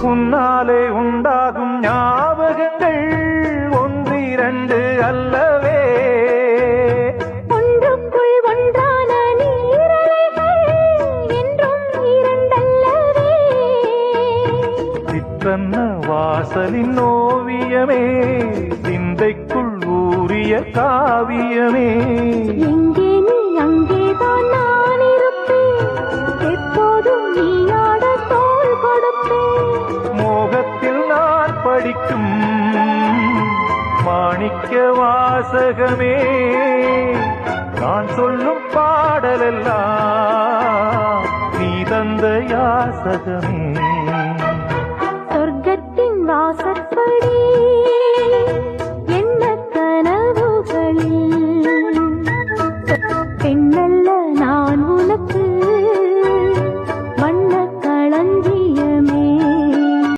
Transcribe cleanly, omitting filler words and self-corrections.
உன்னாலே உண்டாகும் ஞாபகங்கள் ஒன்றிரண்டு அல்லவே, ஒன்றுக்குள் ஒன்றான நீரலைகள் என்றும் இரண்டல்லவே. சிற்றன்ன வாசலின் ஓவியமே, சிந்தைக்குள் ஊறிய காவியமே. எங்கே நீ அங்கேதான் நான் இருப்பேன், எப்போதும் நீயாட தோள் கொடுப்பேன். மோகத்தில் நான் படிக்கும் மாணிக்க வாசகமே, நான் சொல்லும் பாடலெல்லாம் நீ தந்த யாசகமே.